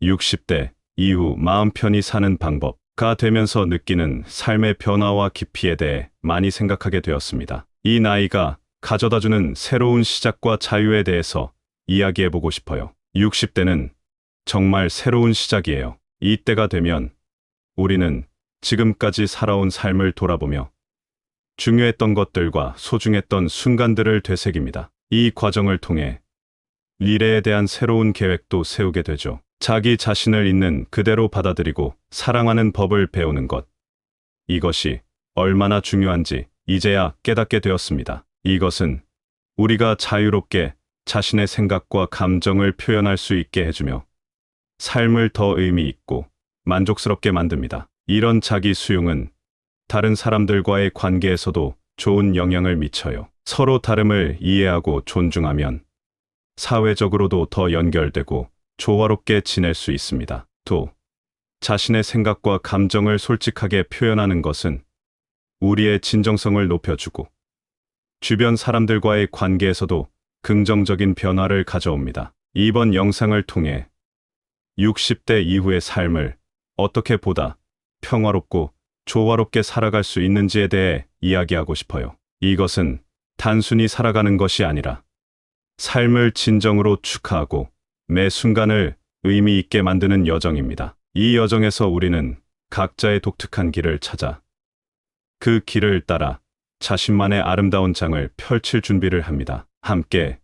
60대 이후 마음 편히 사는 방법가 되면서 느끼는 삶의 변화와 깊이에 대해 많이 생각하게 되었습니다. 이 나이가 가져다주는 새로운 시작과 자유에 대해서 이야기해보고 싶어요. 60대는 정말 새로운 시작이에요. 이때가 되면 우리는 지금까지 살아온 삶을 돌아보며 중요했던 것들과 소중했던 순간들을 되새깁니다. 이 과정을 통해 미래에 대한 새로운 계획도 세우게 되죠. 자기 자신을 있는 그대로 받아들이고 사랑하는 법을 배우는 것. 이것이 얼마나 중요한지 이제야 깨닫게 되었습니다. 이것은 우리가 자유롭게 자신의 생각과 감정을 표현할 수 있게 해주며 삶을 더 의미 있고 만족스럽게 만듭니다. 이런 자기 수용은 다른 사람들과의 관계에서도 좋은 영향을 미쳐요. 서로 다름을 이해하고 존중하면 사회적으로도 더 연결되고 조화롭게 지낼 수 있습니다. 또, 자신의 생각과 감정을 솔직하게 표현하는 것은 우리의 진정성을 높여주고 주변 사람들과의 관계에서도 긍정적인 변화를 가져옵니다. 이번 영상을 통해 60대 이후의 삶을 어떻게 보다 평화롭고 조화롭게 살아갈 수 있는지에 대해 이야기하고 싶어요. 이것은 단순히 살아가는 것이 아니라 삶을 진정으로 축하하고 매 순간을 의미 있게 만드는 여정입니다. 이 여정에서 우리는 각자의 독특한 길을 찾아 그 길을 따라 자신만의 아름다운 장을 펼칠 준비를 합니다. 함께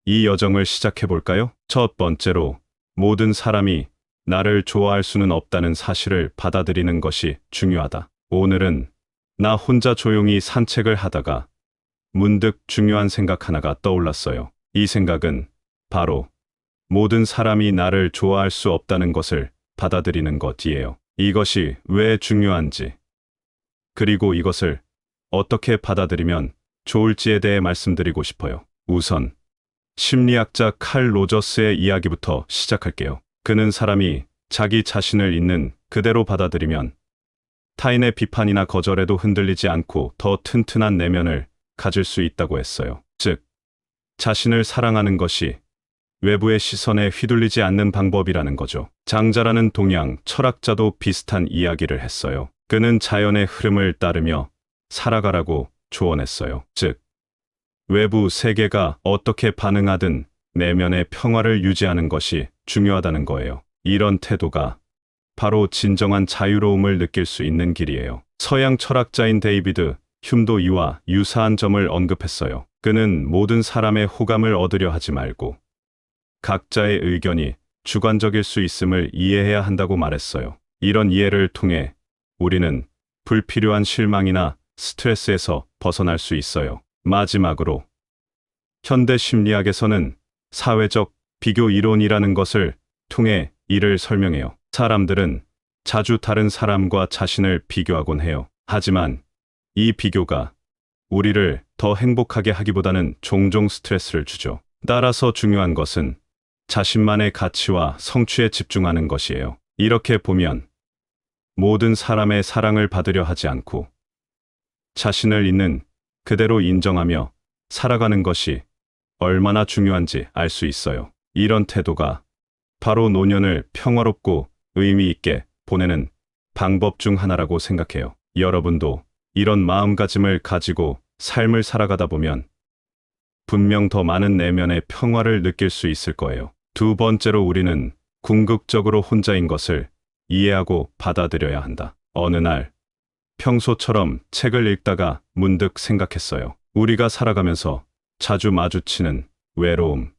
이 여정을 시작해 볼까요? 첫 번째로, 모든 사람이 나를 좋아할 수는 없다는 사실을 받아들이는 것이 중요하다. 오늘은 나 혼자 조용히 산책을 하다가 문득 중요한 생각 하나가 떠올랐어요. 이 생각은 바로 모든 사람이 나를 좋아할 수 없다는 것을 받아들이는 것이에요. 이것이 왜 중요한지, 그리고 이것을 어떻게 받아들이면 좋을지에 대해 말씀드리고 싶어요. 우선 심리학자 칼 로저스의 이야기부터 시작할게요. 그는 사람이 자기 자신을 있는 그대로 받아들이면 타인의 비판이나 거절에도 흔들리지 않고 더 튼튼한 내면을 가질 수 있다고 했어요. 즉, 자신을 사랑하는 것이 외부의 시선에 휘둘리지 않는 방법이라는 거죠. 장자라는 동양 철학자도 비슷한 이야기를 했어요. 그는 자연의 흐름을 따르며 살아가라고 조언했어요. 즉, 외부 세계가 어떻게 반응하든 내면의 평화를 유지하는 것이 중요하다는 거예요. 이런 태도가 바로 진정한 자유로움을 느낄 수 있는 길이에요. 서양 철학자인 데이비드 휴도 이와 유사한 점을 언급했어요. 그는 모든 사람의 호감을 얻으려 하지 말고 각자의 의견이 주관적일 수 있음을 이해해야 한다고 말했어요. 이런 이해를 통해 우리는 불필요한 실망이나 스트레스에서 벗어날 수 있어요. 마지막으로, 현대 심리학에서는 사회적 비교 이론이라는 것을 통해 이를 설명해요. 사람들은 자주 다른 사람과 자신을 비교하곤 해요. 하지만 이 비교가 우리를 더 행복하게 하기보다는 종종 스트레스를 주죠. 따라서 중요한 것은 자신만의 가치와 성취에 집중하는 것이에요. 이렇게 보면 모든 사람의 사랑을 받으려 하지 않고 자신을 있는 그대로 인정하며 살아가는 것이 얼마나 중요한지 알 수 있어요. 이런 태도가 바로 노년을 평화롭고 의미 있게 보내는 방법 중 하나라고 생각해요. 여러분도 이런 마음가짐을 가지고 삶을 살아가다 보면 분명 더 많은 내면의 평화를 느낄 수 있을 거예요. 두 번째로, 우리는 궁극적으로 혼자인 것을 이해하고 받아들여야 한다. 어느 날 평소처럼 책을 읽다가 문득 생각했어요. 우리가 살아가면서 자주 마주치는 외로움,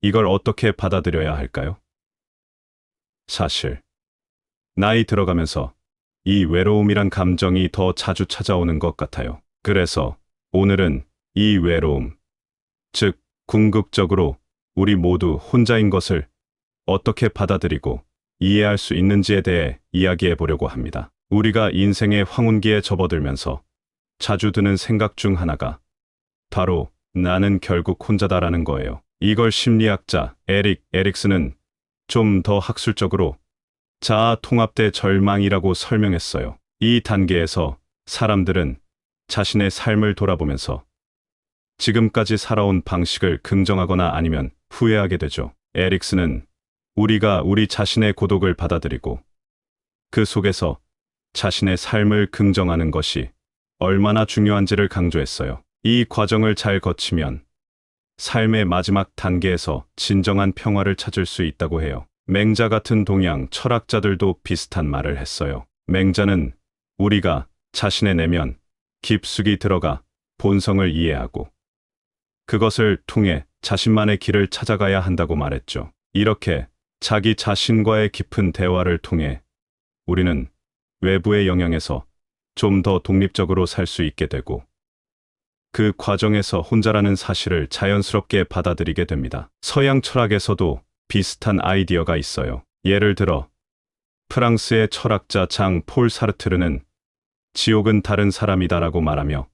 이걸 어떻게 받아들여야 할까요? 사실 나이 들어가면서 이 외로움이란 감정이 더 자주 찾아오는 것 같아요. 그래서 오늘은 이 외로움, 즉 궁극적으로 우리 모두 혼자인 것을 어떻게 받아들이고 이해할 수 있는지에 대해 이야기해 보려고 합니다. 우리가 인생의 황혼기에 접어들면서 자주 드는 생각 중 하나가 바로 나는 결국 혼자다라는 거예요. 이걸 심리학자 에릭 에릭슨은 좀 더 학술적으로 자아 통합대 절망이라고 설명했어요. 이 단계에서 사람들은 자신의 삶을 돌아보면서 지금까지 살아온 방식을 긍정하거나 아니면 후회하게 되죠. 에릭슨은 우리가 우리 자신의 고독을 받아들이고 그 속에서 자신의 삶을 긍정하는 것이 얼마나 중요한지를 강조했어요. 이 과정을 잘 거치면 삶의 마지막 단계에서 진정한 평화를 찾을 수 있다고 해요. 맹자 같은 동양 철학자들도 비슷한 말을 했어요. 맹자는 우리가 자신의 내면 깊숙이 들어가 본성을 이해하고 그것을 통해 자신만의 길을 찾아가야 한다고 말했죠. 이렇게 자기 자신과의 깊은 대화를 통해 우리는 외부의 영향에서 좀 더 독립적으로 살 수 있게 되고 그 과정에서 혼자라는 사실을 자연스럽게 받아들이게 됩니다. 서양 철학에서도 비슷한 아이디어가 있어요. 예를 들어 프랑스의 철학자 장 폴 사르트르는 지옥은 다른 사람이다라고 말하며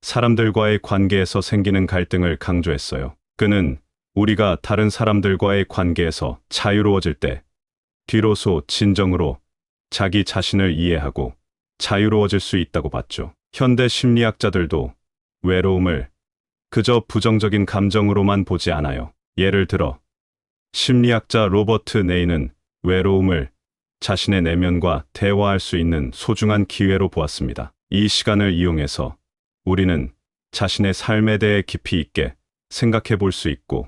사람들과의 관계에서 생기는 갈등을 강조했어요. 그는 우리가 다른 사람들과의 관계에서 자유로워질 때 비로소 진정으로 자기 자신을 이해하고 자유로워질 수 있다고 봤죠. 현대 심리학자들도 외로움을 그저 부정적인 감정으로만 보지 않아요. 예를 들어 심리학자 로버트 네이는 외로움을 자신의 내면과 대화할 수 있는 소중한 기회로 보았습니다. 이 시간을 이용해서 우리는 자신의 삶에 대해 깊이 있게 생각해 볼 수 있고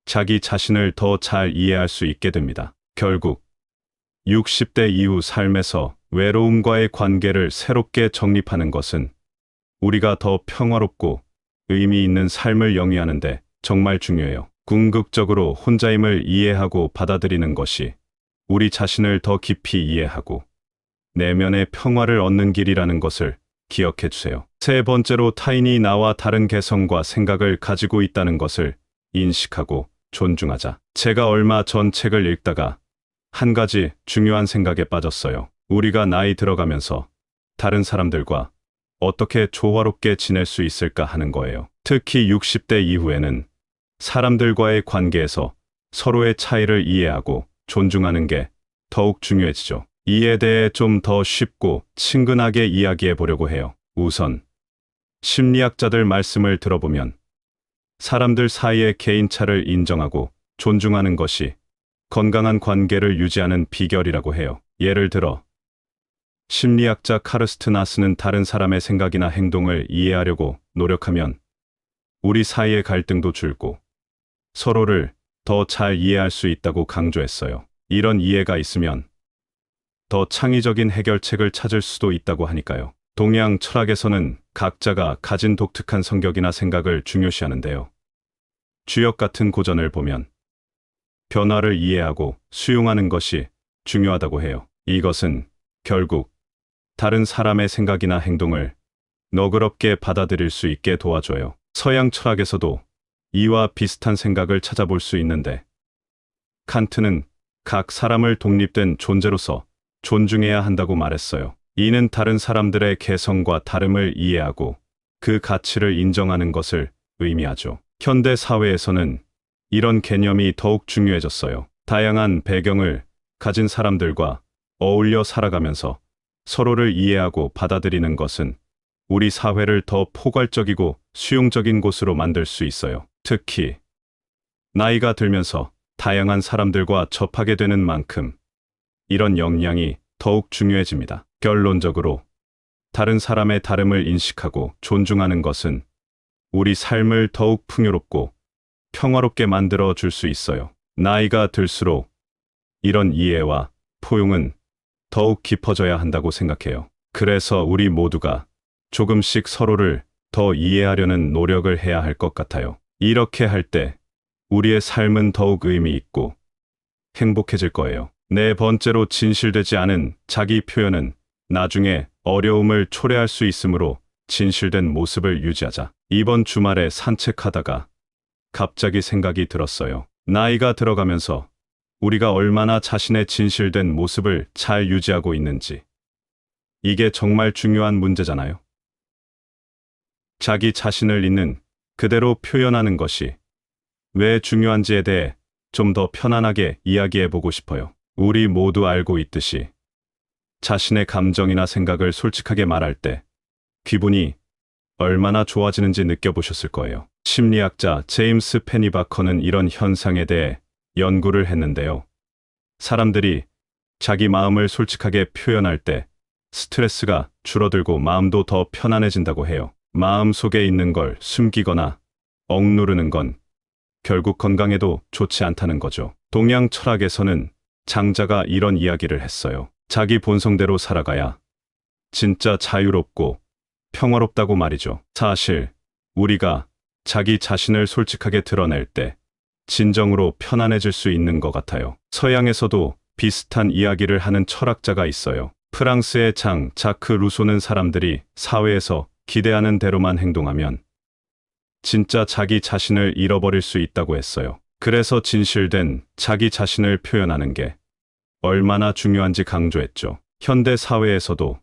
자기 자신을 더 잘 이해할 수 있게 됩니다. 결국 60대 이후 삶에서 외로움과의 관계를 새롭게 정립하는 것은 우리가 더 평화롭고 의미 있는 삶을 영위하는데 정말 중요해요. 궁극적으로 혼자임을 이해하고 받아들이는 것이 우리 자신을 더 깊이 이해하고 내면의 평화를 얻는 길이라는 것을 기억해 주세요. 세 번째로 타인이 나와 다른 개성과 생각을 가지고 있다는 것을 인식하고 존중하자. 제가 얼마 전 책을 읽다가 한 가지 중요한 생각에 빠졌어요. 우리가 나이 들어가면서 다른 사람들과 어떻게 조화롭게 지낼 수 있을까 하는 거예요. 특히 60대 이후에는 사람들과의 관계에서 서로의 차이를 이해하고 존중하는 게 더욱 중요해지죠. 이에 대해 좀 더 쉽고 친근하게 이야기해 보려고 해요. 우선 심리학자들 말씀을 들어보면 사람들 사이의 개인차를 인정하고 존중하는 것이 건강한 관계를 유지하는 비결이라고 해요. 예를 들어 심리학자 카르스트 나스는 다른 사람의 생각이나 행동을 이해하려고 노력하면 우리 사이의 갈등도 줄고 서로를 더 잘 이해할 수 있다고 강조했어요. 이런 이해가 있으면 더 창의적인 해결책을 찾을 수도 있다고 하니까요. 동양 철학에서는 각자가 가진 독특한 성격이나 생각을 중요시하는데요. 주역 같은 고전을 보면 변화를 이해하고 수용하는 것이 중요하다고 해요. 이것은 결국 다른 사람의 생각이나 행동을 너그럽게 받아들일 수 있게 도와줘요. 서양 철학에서도 이와 비슷한 생각을 찾아볼 수 있는데 칸트는 각 사람을 독립된 존재로서 존중해야 한다고 말했어요. 이는 다른 사람들의 개성과 다름을 이해하고 그 가치를 인정하는 것을 의미하죠. 현대 사회에서는 이런 개념이 더욱 중요해졌어요. 다양한 배경을 가진 사람들과 어울려 살아가면서 서로를 이해하고 받아들이는 것은 우리 사회를 더 포괄적이고 수용적인 곳으로 만들 수 있어요. 특히 나이가 들면서 다양한 사람들과 접하게 되는 만큼 이런 역량이 더욱 중요해집니다. 결론적으로 다른 사람의 다름을 인식하고 존중하는 것은 우리 삶을 더욱 풍요롭고 평화롭게 만들어 줄 수 있어요. 나이가 들수록 이런 이해와 포용은 더욱 깊어져야 한다고 생각해요. 그래서 우리 모두가 조금씩 서로를 더 이해하려는 노력을 해야 할 것 같아요. 이렇게 할 때 우리의 삶은 더욱 의미 있고 행복해질 거예요. 네 번째로 진실되지 않은 자기 표현은 나중에 어려움을 초래할 수 있으므로 진실된 모습을 유지하자. 이번 주말에 산책하다가 갑자기 생각이 들었어요. 나이가 들어가면서 우리가 얼마나 자신의 진실된 모습을 잘 유지하고 있는지. 이게 정말 중요한 문제잖아요. 자기 자신을 있는 그대로 표현하는 것이 왜 중요한지에 대해 좀 더 편안하게 이야기해 보고 싶어요. 우리 모두 알고 있듯이 자신의 감정이나 생각을 솔직하게 말할 때 기분이 얼마나 좋아지는지 느껴보셨을 거예요. 심리학자 제임스 페니바커는 이런 현상에 대해 연구를 했는데요. 사람들이 자기 마음을 솔직하게 표현할 때 스트레스가 줄어들고 마음도 더 편안해진다고 해요. 마음 속에 있는 걸 숨기거나 억누르는 건 결국 건강에도 좋지 않다는 거죠. 동양 철학에서는 장자가 이런 이야기를 했어요. 자기 본성대로 살아가야 진짜 자유롭고 평화롭다고 말이죠. 사실 우리가 자기 자신을 솔직하게 드러낼 때 진정으로 편안해질 수 있는 것 같아요. 서양에서도 비슷한 이야기를 하는 철학자가 있어요. 프랑스의 장 자크 루소는 사람들이 사회에서 기대하는 대로만 행동하면 진짜 자기 자신을 잃어버릴 수 있다고 했어요. 그래서 진실된 자기 자신을 표현하는 게 얼마나 중요한지 강조했죠. 현대 사회에서도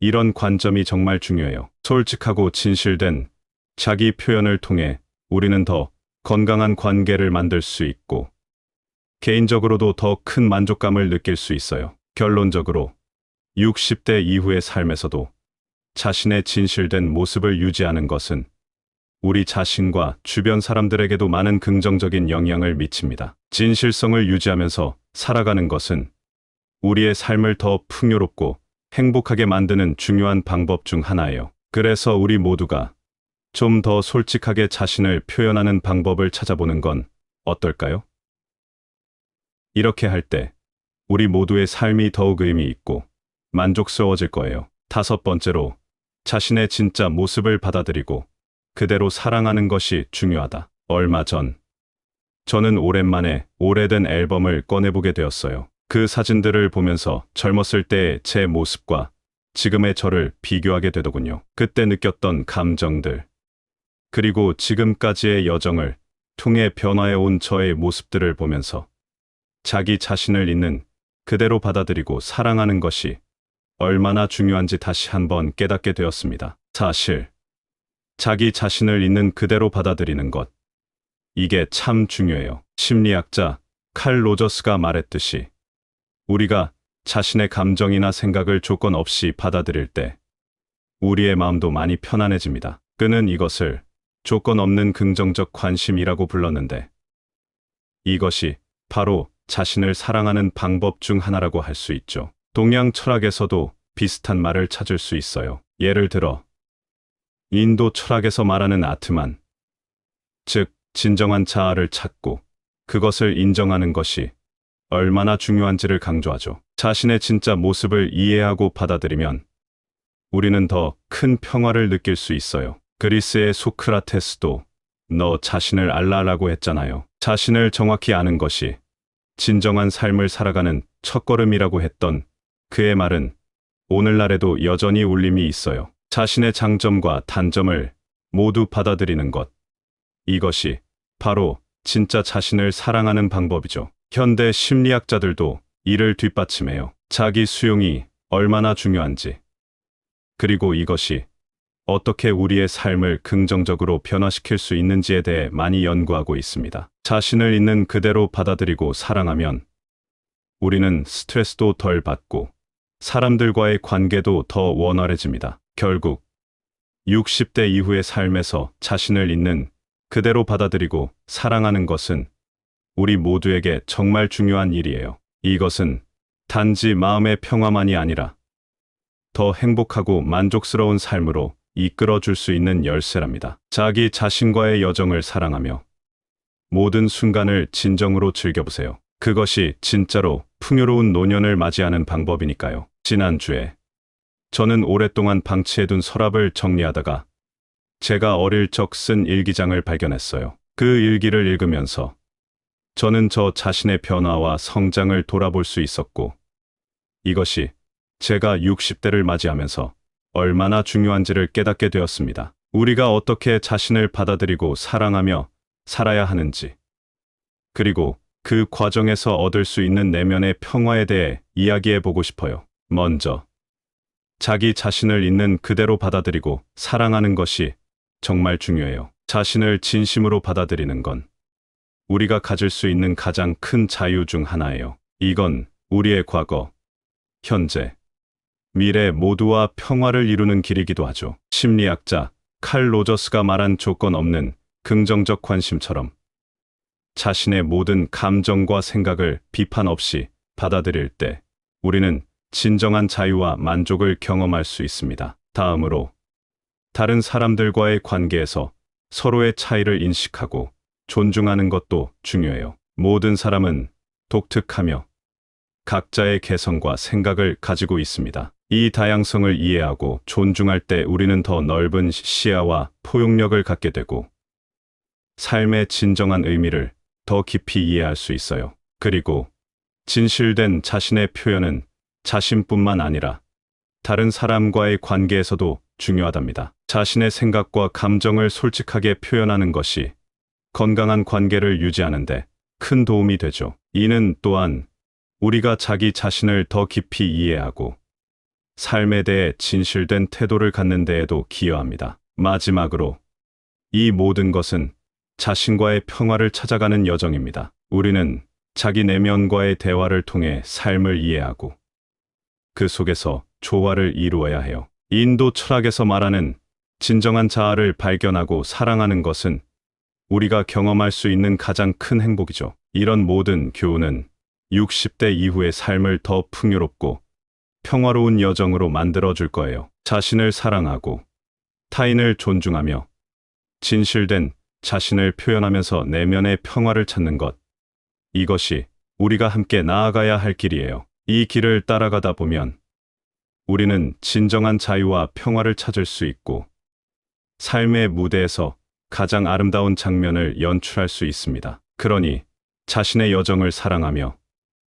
이런 관점이 정말 중요해요. 솔직하고 진실된 자기 표현을 통해 우리는 더 건강한 관계를 만들 수 있고 개인적으로도 더 큰 만족감을 느낄 수 있어요. 결론적으로 60대 이후의 삶에서도 자신의 진실된 모습을 유지하는 것은 우리 자신과 주변 사람들에게도 많은 긍정적인 영향을 미칩니다. 진실성을 유지하면서 살아가는 것은 우리의 삶을 더 풍요롭고 행복하게 만드는 중요한 방법 중 하나예요. 그래서 우리 모두가 좀 더 솔직하게 자신을 표현하는 방법을 찾아보는 건 어떨까요? 이렇게 할 때 우리 모두의 삶이 더욱 의미 있고 만족스러워질 거예요. 다섯 번째로 자신의 진짜 모습을 받아들이고 그대로 사랑하는 것이 중요하다. 얼마 전 저는 오랜만에 오래된 앨범을 꺼내보게 되었어요. 그 사진들을 보면서 젊었을 때의 제 모습과 지금의 저를 비교하게 되더군요. 그때 느꼈던 감정들, 그리고 지금까지의 여정을 통해 변화해온 저의 모습들을 보면서 자기 자신을 있는 그대로 받아들이고 사랑하는 것이 얼마나 중요한지 다시 한번 깨닫게 되었습니다. 사실 자기 자신을 있는 그대로 받아들이는 것, 이게 참 중요해요. 심리학자 칼 로저스가 말했듯이 우리가 자신의 감정이나 생각을 조건 없이 받아들일 때 우리의 마음도 많이 편안해집니다. 그는 이것을 조건 없는 긍정적 관심이라고 불렀는데 이것이 바로 자신을 사랑하는 방법 중 하나라고 할 수 있죠. 동양 철학에서도 비슷한 말을 찾을 수 있어요. 예를 들어 인도 철학에서 말하는 아트만, 즉 진정한 자아를 찾고 그것을 인정하는 것이 얼마나 중요한지를 강조하죠. 자신의 진짜 모습을 이해하고 받아들이면 우리는 더 큰 평화를 느낄 수 있어요. 그리스의 소크라테스도 너 자신을 알라라고 했잖아요. 자신을 정확히 아는 것이 진정한 삶을 살아가는 첫걸음이라고 했던 그의 말은 오늘날에도 여전히 울림이 있어요. 자신의 장점과 단점을 모두 받아들이는 것, 이것이 바로 진짜 자신을 사랑하는 방법이죠. 현대 심리학자들도 이를 뒷받침해요. 자기 수용이 얼마나 중요한지, 그리고 이것이 어떻게 우리의 삶을 긍정적으로 변화시킬 수 있는지에 대해 많이 연구하고 있습니다. 자신을 있는 그대로 받아들이고 사랑하면 우리는 스트레스도 덜 받고 사람들과의 관계도 더 원활해집니다. 결국 60대 이후의 삶에서 자신을 있는 그대로 받아들이고 사랑하는 것은 우리 모두에게 정말 중요한 일이에요. 이것은 단지 마음의 평화만이 아니라 더 행복하고 만족스러운 삶으로 이끌어 줄 수 있는 열쇠랍니다. 자기 자신과의 여정을 사랑하며 모든 순간을 진정으로 즐겨보세요. 그것이 진짜로 풍요로운 노년을 맞이하는 방법이니까요. 지난주에 저는 오랫동안 방치해둔 서랍을 정리하다가 제가 어릴 적 쓴 일기장을 발견했어요. 그 일기를 읽으면서 저는 저 자신의 변화와 성장을 돌아볼 수 있었고 이것이 제가 60대를 맞이하면서 얼마나 중요한지를 깨닫게 되었습니다. 우리가 어떻게 자신을 받아들이고 사랑하며 살아야 하는지, 그리고 그 과정에서 얻을 수 있는 내면의 평화에 대해 이야기해 보고 싶어요. 먼저, 자기 자신을 있는 그대로 받아들이고 사랑하는 것이 정말 중요해요. 자신을 진심으로 받아들이는 건 우리가 가질 수 있는 가장 큰 자유 중 하나예요. 이건 우리의 과거, 현재, 미래 모두와 평화를 이루는 길이기도 하죠. 심리학자 칼 로저스가 말한 조건 없는 긍정적 관심처럼 자신의 모든 감정과 생각을 비판 없이 받아들일 때 우리는 진정한 자유와 만족을 경험할 수 있습니다. 다음으로 다른 사람들과의 관계에서 서로의 차이를 인식하고 존중하는 것도 중요해요. 모든 사람은 독특하며 각자의 개성과 생각을 가지고 있습니다. 이 다양성을 이해하고 존중할 때 우리는 더 넓은 시야와 포용력을 갖게 되고 삶의 진정한 의미를 더 깊이 이해할 수 있어요. 그리고 진실된 자신의 표현은 자신뿐만 아니라 다른 사람과의 관계에서도 중요하답니다. 자신의 생각과 감정을 솔직하게 표현하는 것이 건강한 관계를 유지하는 데 큰 도움이 되죠. 이는 또한 우리가 자기 자신을 더 깊이 이해하고 삶에 대해 진실된 태도를 갖는 데에도 기여합니다. 마지막으로 이 모든 것은 자신과의 평화를 찾아가는 여정입니다. 우리는 자기 내면과의 대화를 통해 삶을 이해하고 그 속에서 조화를 이루어야 해요. 인도 철학에서 말하는 진정한 자아를 발견하고 사랑하는 것은 우리가 경험할 수 있는 가장 큰 행복이죠. 이런 모든 교훈은 60대 이후의 삶을 더 풍요롭고 평화로운 여정으로 만들어줄 거예요. 자신을 사랑하고 타인을 존중하며 진실된 자신을 표현하면서 내면의 평화를 찾는 것. 이것이 우리가 함께 나아가야 할 길이에요. 이 길을 따라가다 보면 우리는 진정한 자유와 평화를 찾을 수 있고 삶의 무대에서 가장 아름다운 장면을 연출할 수 있습니다. 그러니 자신의 여정을 사랑하며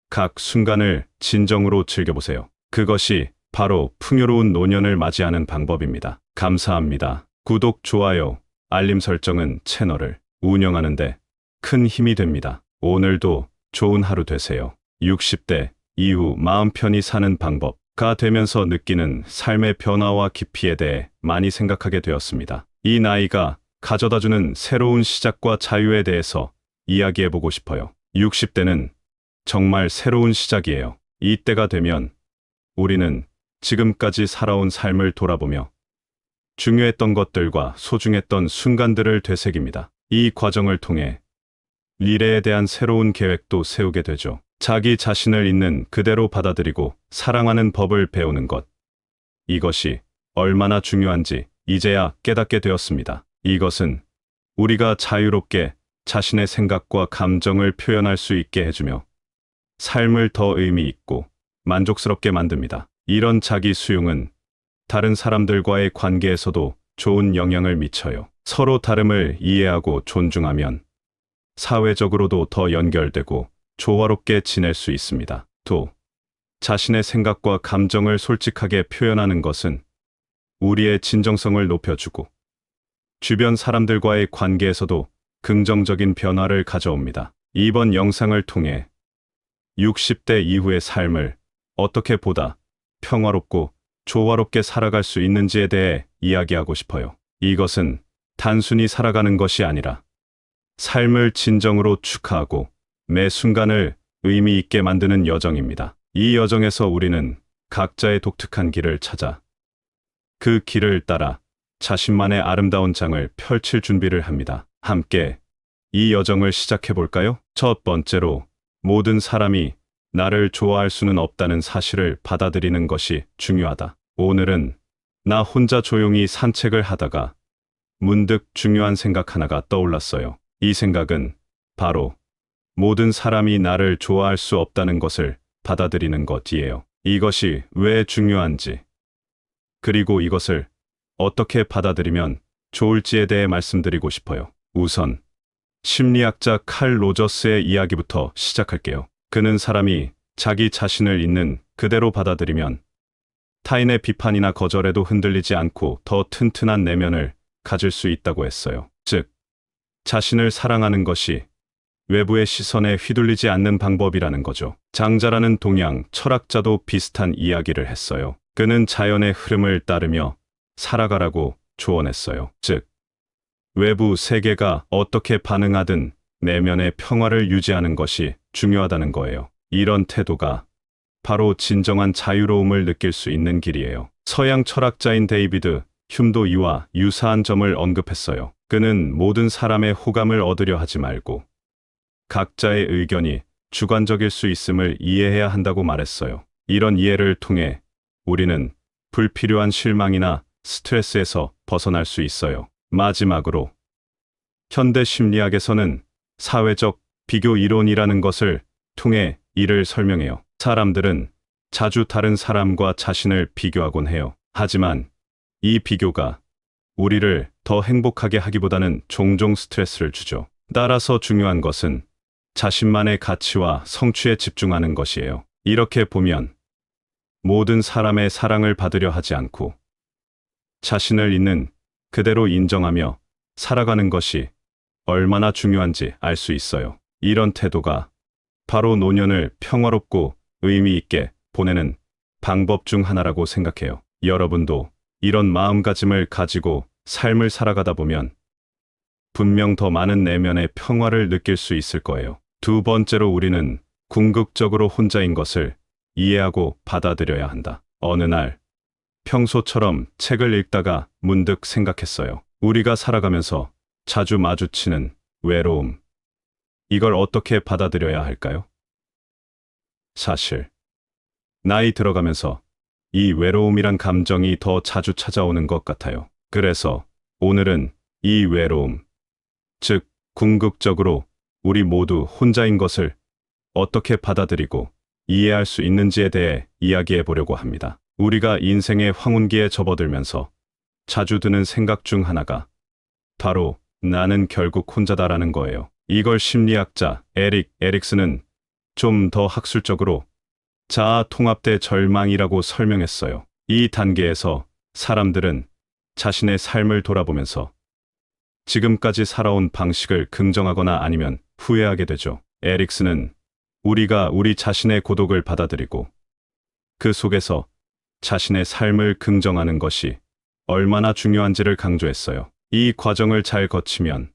각 순간을 진정으로 즐겨보세요. 그것이 바로 풍요로운 노년을 맞이하는 방법입니다. 감사합니다. 구독, 좋아요, 알림 설정은 채널을 운영하는데 큰 힘이 됩니다. 오늘도 좋은 하루 되세요. 60대 이후 마음 편히 사는 방법가 되면서 느끼는 삶의 변화와 깊이에 대해 많이 생각하게 되었습니다. 이 나이가 가져다주는 새로운 시작과 자유에 대해서 이야기해보고 싶어요. 60대는 정말 새로운 시작이에요. 이때가 되면 우리는 지금까지 살아온 삶을 돌아보며 중요했던 것들과 소중했던 순간들을 되새깁니다. 이 과정을 통해 미래에 대한 새로운 계획도 세우게 되죠. 자기 자신을 있는 그대로 받아들이고 사랑하는 법을 배우는 것. 이것이 얼마나 중요한지 이제야 깨닫게 되었습니다. 이것은 우리가 자유롭게 자신의 생각과 감정을 표현할 수 있게 해주며 삶을 더 의미 있고 만족스럽게 만듭니다. 이런 자기 수용은 다른 사람들과의 관계에서도 좋은 영향을 미쳐요. 서로 다름을 이해하고 존중하면 사회적으로도 더 연결되고 조화롭게 지낼 수 있습니다. 또 자신의 생각과 감정을 솔직하게 표현하는 것은 우리의 진정성을 높여주고 주변 사람들과의 관계에서도 긍정적인 변화를 가져옵니다. 이번 영상을 통해 60대 이후의 삶을 어떻게 보다 평화롭고 조화롭게 살아갈 수 있는지에 대해 이야기하고 싶어요. 이것은 단순히 살아가는 것이 아니라 삶을 진정으로 축하하고 매 순간을 의미 있게 만드는 여정입니다. 이 여정에서 우리는 각자의 독특한 길을 찾아 그 길을 따라 자신만의 아름다운 장을 펼칠 준비를 합니다. 함께 이 여정을 시작해 볼까요? 첫 번째로 모든 사람이 나를 좋아할 수는 없다는 사실을 받아들이는 것이 중요하다. 오늘은 나 혼자 조용히 산책을 하다가 문득 중요한 생각 하나가 떠올랐어요. 이 생각은 바로 모든 사람이 나를 좋아할 수 없다는 것을 받아들이는 것이에요. 이것이 왜 중요한지, 그리고 이것을 어떻게 받아들이면 좋을지에 대해 말씀드리고 싶어요. 우선 심리학자 칼 로저스의 이야기부터 시작할게요. 그는 사람이 자기 자신을 있는 그대로 받아들이면 타인의 비판이나 거절에도 흔들리지 않고 더 튼튼한 내면을 가질 수 있다고 했어요. 즉, 자신을 사랑하는 것이 외부의 시선에 휘둘리지 않는 방법이라는 거죠. 장자라는 동양 철학자도 비슷한 이야기를 했어요. 그는 자연의 흐름을 따르며 살아가라고 조언했어요. 즉, 외부 세계가 어떻게 반응하든 내면의 평화를 유지하는 것이 중요하다는 거예요. 이런 태도가 바로 진정한 자유로움을 느낄 수 있는 길이에요. 서양 철학자인 데이비드 휴도 이와 유사한 점을 언급했어요. 그는 모든 사람의 호감을 얻으려 하지 말고 각자의 의견이 주관적일 수 있음을 이해해야 한다고 말했어요. 이런 이해를 통해 우리는 불필요한 실망이나 스트레스에서 벗어날 수 있어요. 마지막으로 현대 심리학에서는 사회적 비교 이론이라는 것을 통해 이를 설명해요. 사람들은 자주 다른 사람과 자신을 비교하곤 해요. 하지만 이 비교가 우리를 더 행복하게 하기보다는 종종 스트레스를 주죠. 따라서 중요한 것은 자신만의 가치와 성취에 집중하는 것이에요. 이렇게 보면 모든 사람의 사랑을 받으려 하지 않고 자신을 있는 그대로 인정하며 살아가는 것이 얼마나 중요한지 알 수 있어요. 이런 태도가 바로 노년을 평화롭고 의미 있게 보내는 방법 중 하나라고 생각해요. 여러분도 이런 마음가짐을 가지고 삶을 살아가다 보면 분명 더 많은 내면의 평화를 느낄 수 있을 거예요. 두 번째로 우리는 궁극적으로 혼자인 것을 이해하고 받아들여야 한다. 어느 날 평소처럼 책을 읽다가 문득 생각했어요. 우리가 살아가면서 자주 마주치는 외로움. 이걸 어떻게 받아들여야 할까요? 사실 나이 들어가면서 이 외로움이란 감정이 더 자주 찾아오는 것 같아요. 그래서 오늘은 이 외로움, 즉 궁극적으로 우리 모두 혼자인 것을 어떻게 받아들이고 이해할 수 있는지에 대해 이야기해 보려고 합니다. 우리가 인생의 황혼기에 접어들면서 자주 드는 생각 중 하나가 바로 나는 결국 혼자다라는 거예요. 이걸 심리학자 에릭 에릭슨은 좀 더 학술적으로 자아 통합대 절망이라고 설명했어요. 이 단계에서 사람들은 자신의 삶을 돌아보면서 지금까지 살아온 방식을 긍정하거나 아니면 후회하게 되죠. 에릭슨은 우리가 우리 자신의 고독을 받아들이고 그 속에서 자신의 삶을 긍정하는 것이 얼마나 중요한지를 강조했어요. 이 과정을 잘 거치면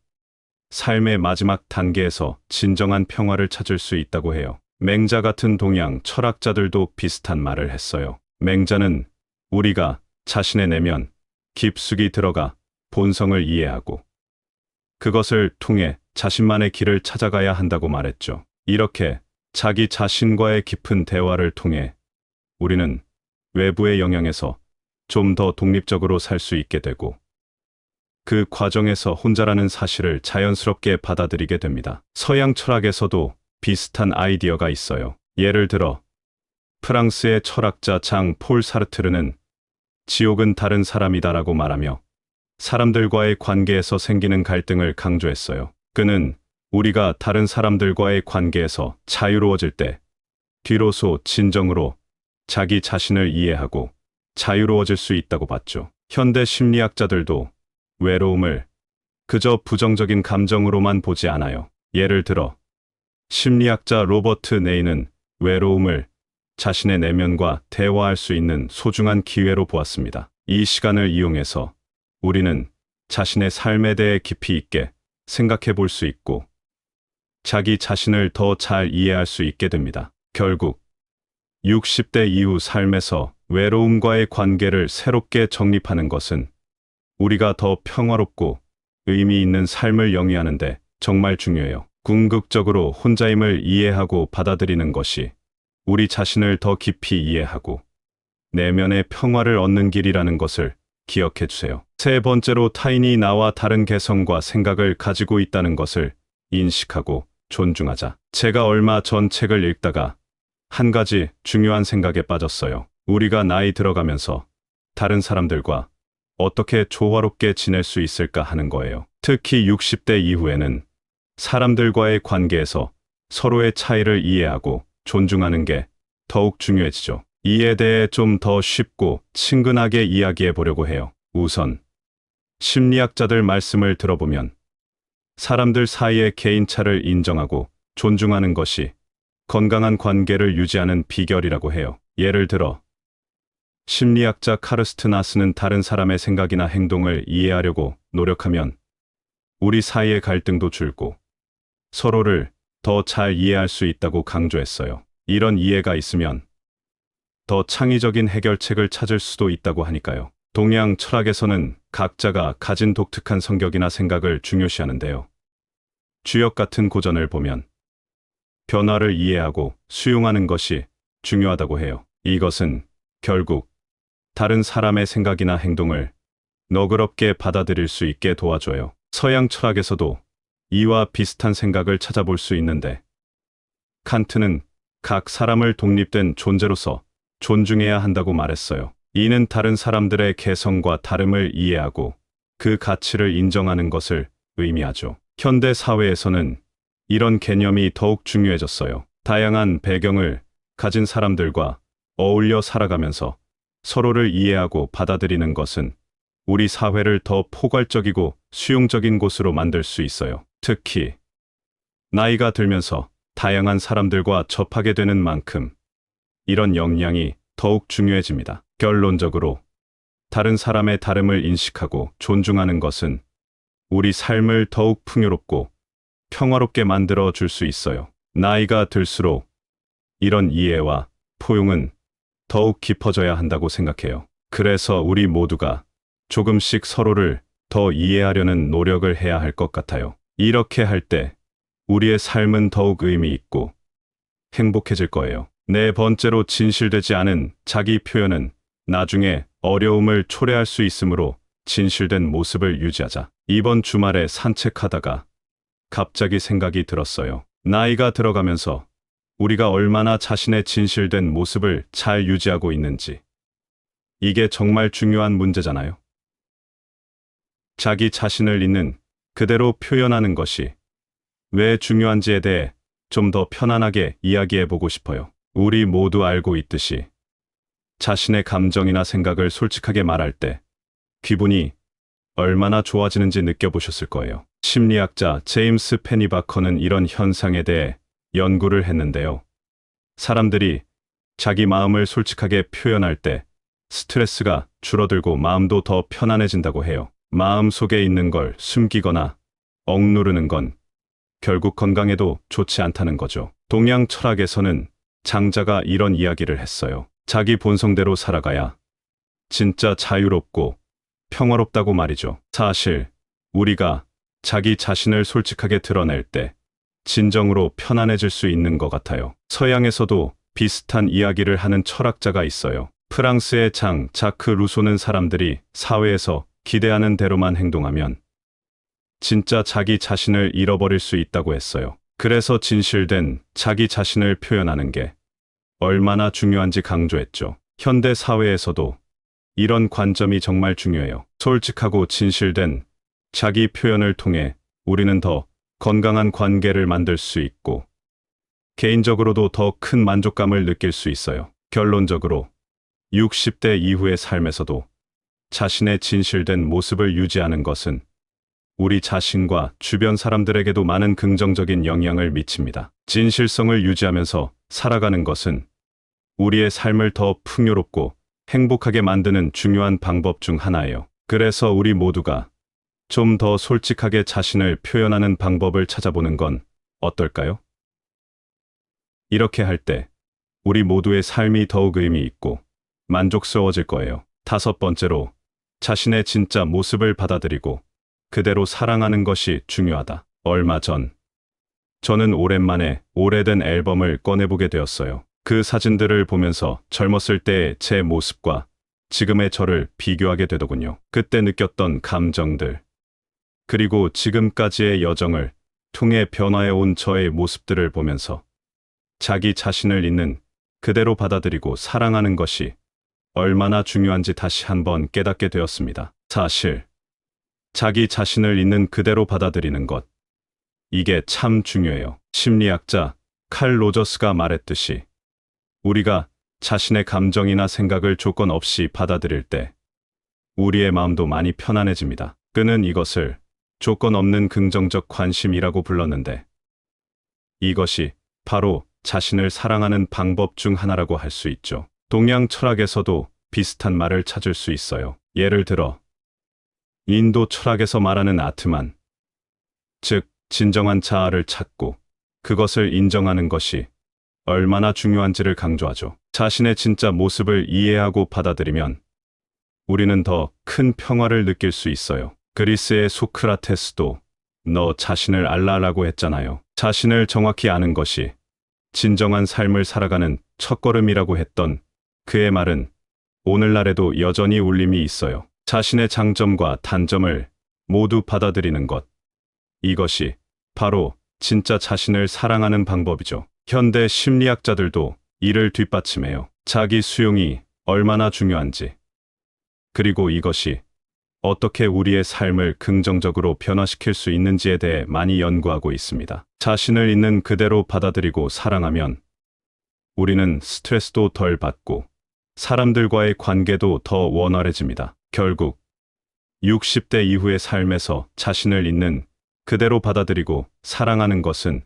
삶의 마지막 단계에서 진정한 평화를 찾을 수 있다고 해요. 맹자 같은 동양 철학자들도 비슷한 말을 했어요. 맹자는 우리가 자신의 내면 깊숙이 들어가 본성을 이해하고 그것을 통해 자신만의 길을 찾아가야 한다고 말했죠. 이렇게 자기 자신과의 깊은 대화를 통해 우리는 외부의 영향에서 좀 더 독립적으로 살 수 있게 되고 그 과정에서 혼자라는 사실을 자연스럽게 받아들이게 됩니다. 서양 철학에서도 비슷한 아이디어가 있어요. 예를 들어 프랑스의 철학자 장 폴 사르트르는 지옥은 다른 사람이다라고 말하며 사람들과의 관계에서 생기는 갈등을 강조했어요. 그는 우리가 다른 사람들과의 관계에서 자유로워질 때 비로소 진정으로 자기 자신을 이해하고 자유로워질 수 있다고 봤죠. 현대 심리학자들도 외로움을 그저 부정적인 감정으로만 보지 않아요. 예를 들어 심리학자 로버트 네이는 외로움을 자신의 내면과 대화할 수 있는 소중한 기회로 보았습니다. 이 시간을 이용해서 우리는 자신의 삶에 대해 깊이 있게 생각해 볼 수 있고 자기 자신을 더 잘 이해할 수 있게 됩니다. 결국 60대 이후 삶에서 외로움과의 관계를 새롭게 정립하는 것은 우리가 더 평화롭고 의미 있는 삶을 영위하는 데 정말 중요해요. 궁극적으로 혼자임을 이해하고 받아들이는 것이 우리 자신을 더 깊이 이해하고 내면의 평화를 얻는 길이라는 것을 기억해 주세요. 세 번째로 타인이 나와 다른 개성과 생각을 가지고 있다는 것을 인식하고 존중하자. 제가 얼마 전 책을 읽다가 한 가지 중요한 생각에 빠졌어요. 우리가 나이 들어가면서 다른 사람들과 어떻게 조화롭게 지낼 수 있을까 하는 거예요. 특히 60대 이후에는 사람들과의 관계에서 서로의 차이를 이해하고 존중하는 게 더욱 중요해지죠. 이에 대해 좀 더 쉽고 친근하게 이야기해 보려고 해요. 우선 심리학자들 말씀을 들어보면 사람들 사이의 개인차를 인정하고 존중하는 것이 건강한 관계를 유지하는 비결이라고 해요. 예를 들어 심리학자 카르스트 나스는 다른 사람의 생각이나 행동을 이해하려고 노력하면 우리 사이의 갈등도 줄고 서로를 더 잘 이해할 수 있다고 강조했어요. 이런 이해가 있으면 더 창의적인 해결책을 찾을 수도 있다고 하니까요. 동양 철학에서는 각자가 가진 독특한 성격이나 생각을 중요시하는데요. 주역 같은 고전을 보면 변화를 이해하고 수용하는 것이 중요하다고 해요. 이것은 결국 다른 사람의 생각이나 행동을 너그럽게 받아들일 수 있게 도와줘요. 서양 철학에서도 이와 비슷한 생각을 찾아볼 수 있는데, 칸트는 각 사람을 독립된 존재로서 존중해야 한다고 말했어요. 이는 다른 사람들의 개성과 다름을 이해하고 그 가치를 인정하는 것을 의미하죠. 현대 사회에서는 이런 개념이 더욱 중요해졌어요. 다양한 배경을 가진 사람들과 어울려 살아가면서 서로를 이해하고 받아들이는 것은 우리 사회를 더 포괄적이고 수용적인 곳으로 만들 수 있어요. 특히 나이가 들면서 다양한 사람들과 접하게 되는 만큼 이런 역량이 더욱 중요해집니다. 결론적으로 다른 사람의 다름을 인식하고 존중하는 것은 우리 삶을 더욱 풍요롭고 평화롭게 만들어 줄 수 있어요. 나이가 들수록 이런 이해와 포용은 더욱 깊어져야 한다고 생각해요. 그래서 우리 모두가 조금씩 서로를 더 이해하려는 노력을 해야 할 것 같아요. 이렇게 할 때 우리의 삶은 더욱 의미 있고 행복해질 거예요. 네 번째로, 진실되지 않은 자기 표현은 나중에 어려움을 초래할 수 있으므로 진실된 모습을 유지하자. 이번 주말에 산책하다가 갑자기 생각이 들었어요. 나이가 들어가면서 우리가 얼마나 자신의 진실된 모습을 잘 유지하고 있는지. 이게 정말 중요한 문제잖아요. 자기 자신을 있는 그대로 표현하는 것이 왜 중요한지에 대해 좀 더 편안하게 이야기해 보고 싶어요. 우리 모두 알고 있듯이 자신의 감정이나 생각을 솔직하게 말할 때 기분이 얼마나 좋아지는지 느껴보셨을 거예요. 심리학자 제임스 페니바커는 이런 현상에 대해 연구를 했는데요. 사람들이 자기 마음을 솔직하게 표현할 때 스트레스가 줄어들고 마음도 더 편안해진다고 해요. 마음 속에 있는 걸 숨기거나 억누르는 건 결국 건강에도 좋지 않다는 거죠. 동양 철학에서는 장자가 이런 이야기를 했어요. 자기 본성대로 살아가야 진짜 자유롭고 평화롭다고 말이죠. 사실 우리가 자기 자신을 솔직하게 드러낼 때 진정으로 편안해질 수 있는 것 같아요. 서양에서도 비슷한 이야기를 하는 철학자가 있어요. 프랑스의 장 자크 루소는 사람들이 사회에서 기대하는 대로만 행동하면 진짜 자기 자신을 잃어버릴 수 있다고 했어요. 그래서 진실된 자기 자신을 표현하는 게 얼마나 중요한지 강조했죠. 현대 사회에서도 이런 관점이 정말 중요해요. 솔직하고 진실된 자기 표현을 통해 우리는 더 건강한 관계를 만들 수 있고 개인적으로도 더 큰 만족감을 느낄 수 있어요. 결론적으로 60대 이후의 삶에서도 자신의 진실된 모습을 유지하는 것은 우리 자신과 주변 사람들에게도 많은 긍정적인 영향을 미칩니다. 진실성을 유지하면서 살아가는 것은 우리의 삶을 더 풍요롭고 행복하게 만드는 중요한 방법 중 하나예요. 그래서 우리 모두가 좀 더 솔직하게 자신을 표현하는 방법을 찾아보는 건 어떨까요? 이렇게 할 때 우리 모두의 삶이 더욱 의미 있고 만족스러워질 거예요. 다섯 번째로, 자신의 진짜 모습을 받아들이고 그대로 사랑하는 것이 중요하다. 얼마 전 저는 오랜만에 오래된 앨범을 꺼내보게 되었어요. 그 사진들을 보면서 젊었을 때의 제 모습과 지금의 저를 비교하게 되더군요. 그때 느꼈던 감정들, 그리고 지금까지의 여정을 통해 변화해온 저의 모습들을 보면서 자기 자신을 있는 그대로 받아들이고 사랑하는 것이 얼마나 중요한지 다시 한번 깨닫게 되었습니다. 사실 자기 자신을 있는 그대로 받아들이는 것, 이게 참 중요해요. 심리학자 칼 로저스가 말했듯이 우리가 자신의 감정이나 생각을 조건 없이 받아들일 때 우리의 마음도 많이 편안해집니다. 그는 이것을 조건 없는 긍정적 관심이라고 불렀는데, 이것이 바로 자신을 사랑하는 방법 중 하나라고 할 수 있죠. 동양 철학에서도 비슷한 말을 찾을 수 있어요. 예를 들어 인도 철학에서 말하는 아트만, 즉 진정한 자아를 찾고 그것을 인정하는 것이 얼마나 중요한지를 강조하죠. 자신의 진짜 모습을 이해하고 받아들이면 우리는 더 큰 평화를 느낄 수 있어요. 그리스의 소크라테스도 너 자신을 알라라고 했잖아요. 자신을 정확히 아는 것이 진정한 삶을 살아가는 첫걸음이라고 했던 그의 말은 오늘날에도 여전히 울림이 있어요. 자신의 장점과 단점을 모두 받아들이는 것. 이것이 바로 진짜 자신을 사랑하는 방법이죠. 현대 심리학자들도 이를 뒷받침해요. 자기 수용이 얼마나 중요한지, 그리고 이것이 어떻게 우리의 삶을 긍정적으로 변화시킬 수 있는지에 대해 많이 연구하고 있습니다. 자신을 있는 그대로 받아들이고 사랑하면 우리는 스트레스도 덜 받고 사람들과의 관계도 더 원활해집니다. 결국 60대 이후의 삶에서 자신을 있는 그대로 받아들이고 사랑하는 것은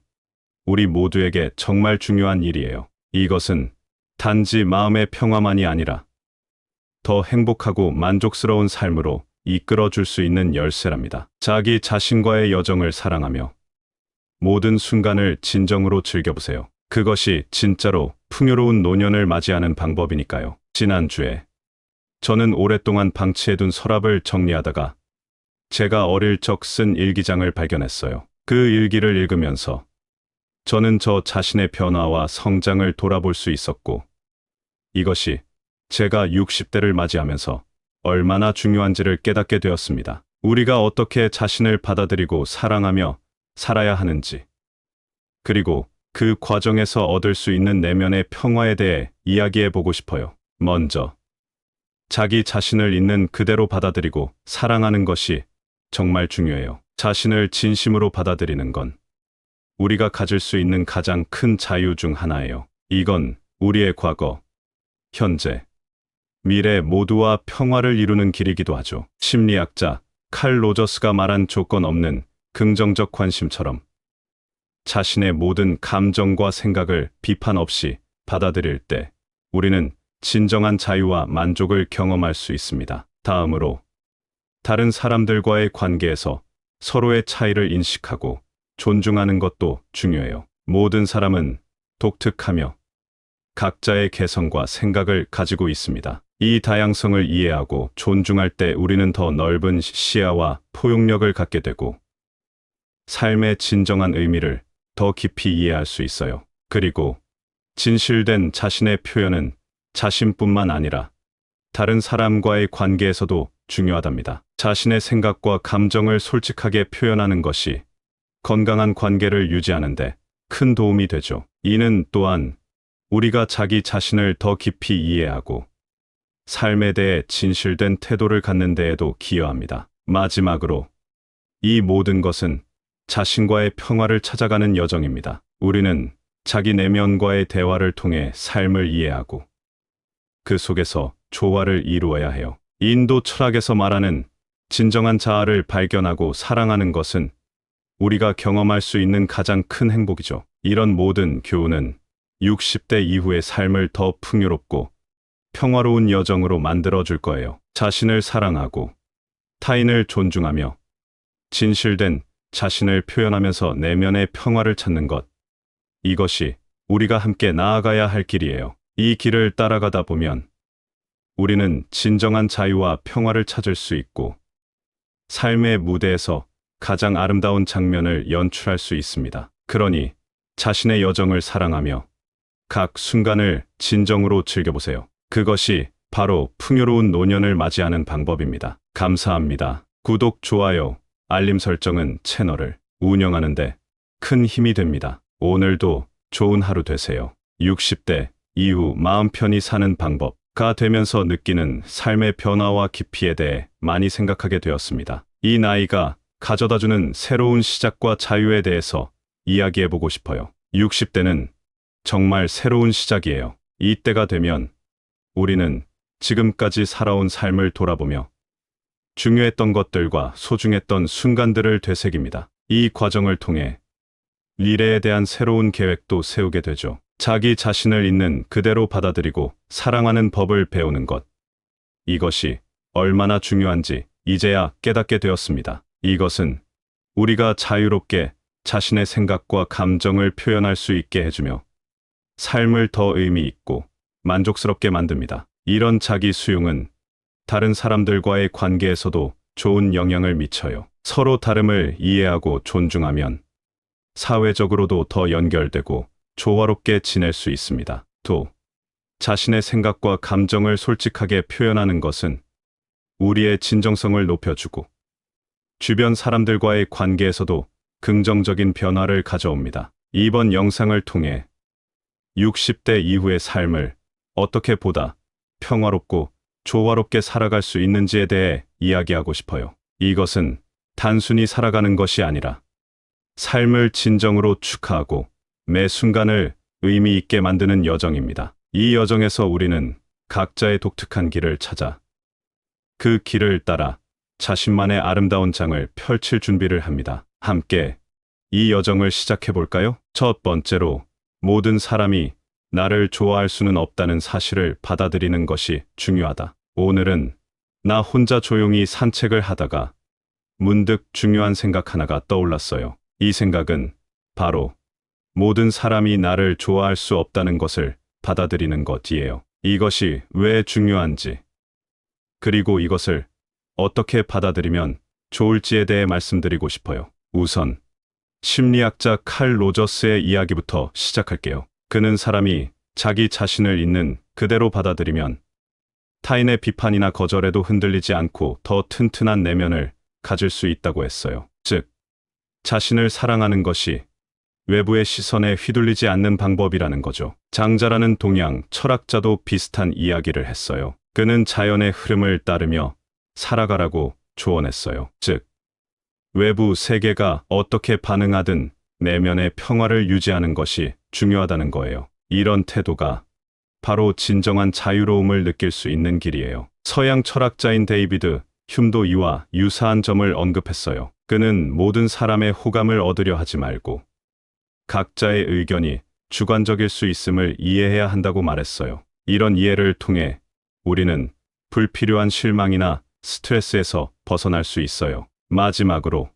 우리 모두에게 정말 중요한 일이에요. 이것은 단지 마음의 평화만이 아니라 더 행복하고 만족스러운 삶으로 이끌어 줄 수 있는 열쇠랍니다. 자기 자신과의 여정을 사랑하며 모든 순간을 진정으로 즐겨보세요. 그것이 진짜로 풍요로운 노년을 맞이하는 방법이니까요. 지난주에 저는 오랫동안 방치해둔 서랍을 정리하다가 제가 어릴 적 쓴 일기장을 발견했어요. 그 일기를 읽으면서 저는 저 자신의 변화와 성장을 돌아볼 수 있었고, 이것이 제가 60대를 맞이하면서 얼마나 중요한지를 깨닫게 되었습니다. 우리가 어떻게 자신을 받아들이고 사랑하며 살아야 하는지, 그리고 그 과정에서 얻을 수 있는 내면의 평화에 대해 이야기해 보고 싶어요. 먼저, 자기 자신을 있는 그대로 받아들이고 사랑하는 것이 정말 중요해요. 자신을 진심으로 받아들이는 건 우리가 가질 수 있는 가장 큰 자유 중 하나예요. 이건 우리의 과거, 현재, 미래 모두와 평화를 이루는 길이기도 하죠. 심리학자 칼 로저스가 말한 조건 없는 긍정적 관심처럼 자신의 모든 감정과 생각을 비판 없이 받아들일 때 우리는 진정한 자유와 만족을 경험할 수 있습니다. 다음으로, 다른 사람들과의 관계에서 서로의 차이를 인식하고 존중하는 것도 중요해요. 모든 사람은 독특하며 각자의 개성과 생각을 가지고 있습니다. 이 다양성을 이해하고 존중할 때 우리는 더 넓은 시야와 포용력을 갖게 되고 삶의 진정한 의미를 더 깊이 이해할 수 있어요. 그리고 진실된 자신의 표현은 자신뿐만 아니라 다른 사람과의 관계에서도 중요하답니다. 자신의 생각과 감정을 솔직하게 표현하는 것이 건강한 관계를 유지하는 데 큰 도움이 되죠. 이는 또한 우리가 자기 자신을 더 깊이 이해하고 삶에 대해 진실된 태도를 갖는 데에도 기여합니다. 마지막으로, 이 모든 것은 자신과의 평화를 찾아가는 여정입니다. 우리는 자기 내면과의 대화를 통해 삶을 이해하고 그 속에서 조화를 이루어야 해요. 인도 철학에서 말하는 진정한 자아를 발견하고 사랑하는 것은 우리가 경험할 수 있는 가장 큰 행복이죠. 이런 모든 교훈은 60대 이후의 삶을 더 풍요롭고 평화로운 여정으로 만들어줄 거예요. 자신을 사랑하고 타인을 존중하며 진실된 자신을 표현하면서 내면의 평화를 찾는 것. 이것이 우리가 함께 나아가야 할 길이에요. 이 길을 따라가다 보면 우리는 진정한 자유와 평화를 찾을 수 있고 삶의 무대에서 가장 아름다운 장면을 연출할 수 있습니다. 그러니 자신의 여정을 사랑하며 각 순간을 진정으로 즐겨보세요. 그것이 바로 풍요로운 노년을 맞이하는 방법입니다. 감사합니다. 구독, 좋아요, 알림 설정은 채널을 운영하는데 큰 힘이 됩니다. 오늘도 좋은 하루 되세요. 60대 이후 마음 편히 사는 방법가 되면서 느끼는 삶의 변화와 깊이에 대해 많이 생각하게 되었습니다. 이 나이가 가져다주는 새로운 시작과 자유에 대해서 이야기해보고 싶어요. 60대는 정말 새로운 시작이에요. 이때가 되면 우리는 지금까지 살아온 삶을 돌아보며 중요했던 것들과 소중했던 순간들을 되새깁니다. 이 과정을 통해 미래에 대한 새로운 계획도 세우게 되죠. 자기 자신을 있는 그대로 받아들이고 사랑하는 법을 배우는 것. 이것이 얼마나 중요한지 이제야 깨닫게 되었습니다. 이것은 우리가 자유롭게 자신의 생각과 감정을 표현할 수 있게 해주며 삶을 더 의미 있고 만족스럽게 만듭니다. 이런 자기 수용은 다른 사람들과의 관계에서도 좋은 영향을 미쳐요. 서로 다름을 이해하고 존중하면 사회적으로도 더 연결되고 조화롭게 지낼 수 있습니다. 또, 자신의 생각과 감정을 솔직하게 표현하는 것은 우리의 진정성을 높여주고 주변 사람들과의 관계에서도 긍정적인 변화를 가져옵니다. 이번 영상을 통해 60대 이후의 삶을 어떻게 보다 평화롭고 조화롭게 살아갈 수 있는지에 대해 이야기하고 싶어요. 이것은 단순히 살아가는 것이 아니라 삶을 진정으로 축하하고 매 순간을 의미 있게 만드는 여정입니다. 이 여정에서 우리는 각자의 독특한 길을 찾아 그 길을 따라 자신만의 아름다운 장을 펼칠 준비를 합니다. 함께 이 여정을 시작해 볼까요? 첫 번째로, 모든 사람이 나를 좋아할 수는 없다는 사실을 받아들이는 것이 중요하다. 오늘은 나 혼자 조용히 산책을 하다가 문득 중요한 생각 하나가 떠올랐어요. 이 생각은 바로 모든 사람이 나를 좋아할 수 없다는 것을 받아들이는 것이에요. 이것이 왜 중요한지, 그리고 이것을 어떻게 받아들이면 좋을지에 대해 말씀드리고 싶어요. 우선 심리학자 칼 로저스의 이야기부터 시작할게요. 그는 사람이 자기 자신을 있는 그대로 받아들이면 타인의 비판이나 거절에도 흔들리지 않고 더 튼튼한 내면을 가질 수 있다고 했어요. 즉, 자신을 사랑하는 것이 외부의 시선에 휘둘리지 않는 방법이라는 거죠. 장자라는 동양 철학자도 비슷한 이야기를 했어요. 그는 자연의 흐름을 따르며 살아가라고 조언했어요. 즉, 외부 세계가 어떻게 반응하든 내면의 평화를 유지하는 것이 중요하다는 거예요. 이런 태도가 바로 진정한 자유로움을 느낄 수 있는 길이에요. 서양 철학자인 데이비드 휴도 이와 유사한 점을 언급했어요. 그는 모든 사람의 호감을 얻으려 하지 말고 각자의 의견이 주관적일 수 있음을 이해해야 한다고 말했어요. 이런 이해를 통해 우리는 불필요한 실망이나 스트레스에서 벗어날 수 있어요. 마지막으로,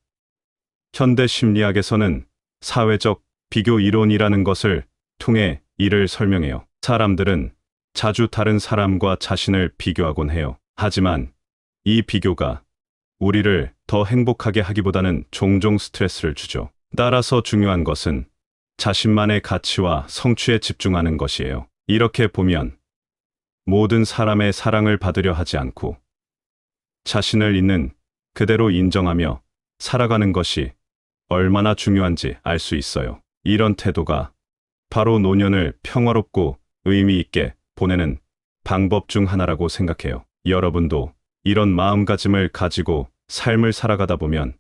현대 심리학에서는 사회적 비교 이론이라는 것을 통해 이를 설명해요. 사람들은 자주 다른 사람과 자신을 비교하곤 해요. 하지만 이 비교가 우리를 더 행복하게 하기보다는 종종 스트레스를 주죠. 따라서 중요한 것은 자신만의 가치와 성취에 집중하는 것이에요. 이렇게 보면 모든 사람의 사랑을 받으려 하지 않고 자신을 있는 그대로 인정하며 살아가는 것이 얼마나 중요한지 알 수 있어요. 이런 태도가 바로 노년을 평화롭고 의미 있게 보내는 방법 중 하나라고 생각해요. 여러분도 이런 마음가짐을 가지고 삶을 살아가다 보면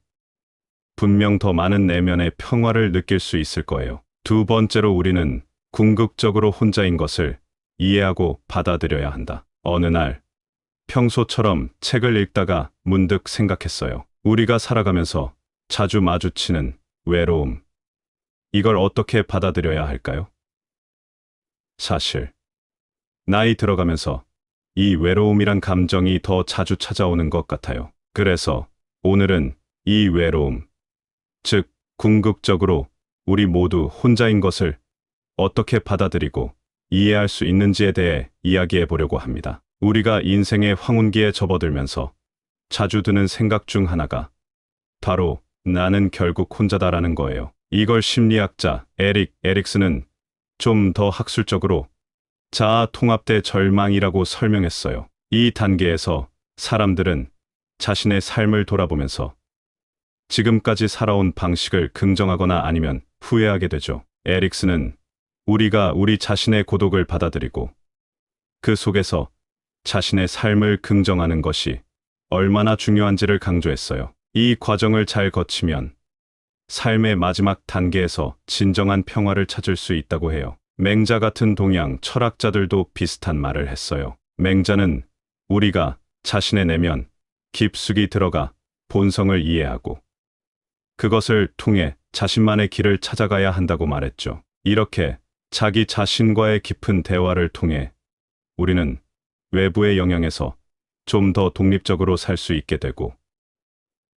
분명 더 많은 내면의 평화를 느낄 수 있을 거예요. 두 번째로, 우리는 궁극적으로 혼자인 것을 이해하고 받아들여야 한다. 어느 날 평소처럼 책을 읽다가 문득 생각했어요. 우리가 살아가면서 자주 마주치는 외로움, 이걸 어떻게 받아들여야 할까요? 사실 나이 들어가면서 이 외로움이란 감정이 더 자주 찾아오는 것 같아요. 그래서 오늘은 이 외로움, 즉 궁극적으로 우리 모두 혼자인 것을 어떻게 받아들이고 이해할 수 있는지에 대해 이야기해 보려고 합니다. 우리가 인생의 황혼기에 접어들면서 자주 드는 생각 중 하나가 바로 나는 결국 혼자다라는 거예요. 이걸 심리학자 에릭 에릭슨은 좀 더 학술적으로 자아 통합대 절망이라고 설명했어요. 이 단계에서 사람들은 자신의 삶을 돌아보면서 지금까지 살아온 방식을 긍정하거나 아니면 후회하게 되죠. 에릭슨은 우리가 우리 자신의 고독을 받아들이고 그 속에서 자신의 삶을 긍정하는 것이 얼마나 중요한지를 강조했어요. 이 과정을 잘 거치면 삶의 마지막 단계에서 진정한 평화를 찾을 수 있다고 해요. 맹자 같은 동양 철학자들도 비슷한 말을 했어요. 맹자는 우리가 자신의 내면 깊숙이 들어가 본성을 이해하고 그것을 통해 자신만의 길을 찾아가야 한다고 말했죠. 이렇게 자기 자신과의 깊은 대화를 통해 우리는 외부의 영향에서 좀 더 독립적으로 살 수 있게 되고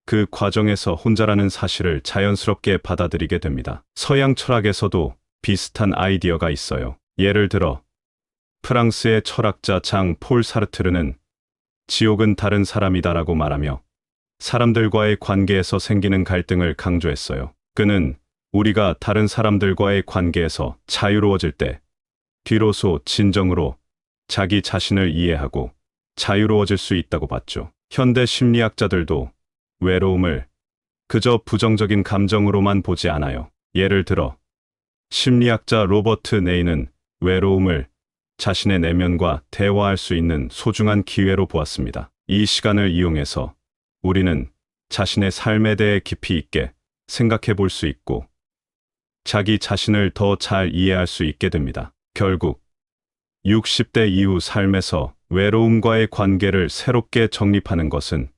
그 과정에서 혼자라는 사실을 자연스럽게 받아들이게 됩니다. 서양 철학에서도 비슷한 아이디어가 있어요. 예를 들어 프랑스의 철학자 장 폴 사르트르는 지옥은 다른 사람이다라고 말하며 사람들과의 관계에서 생기는 갈등을 강조했어요. 그는 우리가 다른 사람들과의 관계에서 자유로워질 때, 비로소 진정으로 자기 자신을 이해하고 자유로워질 수 있다고 봤죠. 현대 심리학자들도 외로움을 그저 부정적인 감정으로만 보지 않아요. 예를 들어, 심리학자 로버트 네이는 외로움을 자신의 내면과 대화할 수 있는 소중한 기회로 보았습니다. 이 시간을 이용해서 우리는 자신의 삶에 대해 깊이 있게 생각해 볼 수 있고, 자기 자신을 더 잘 이해할 수 있게 됩니다. 결국 60대 이후 삶에서 외로움과의 관계를 새롭게 정립하는 것은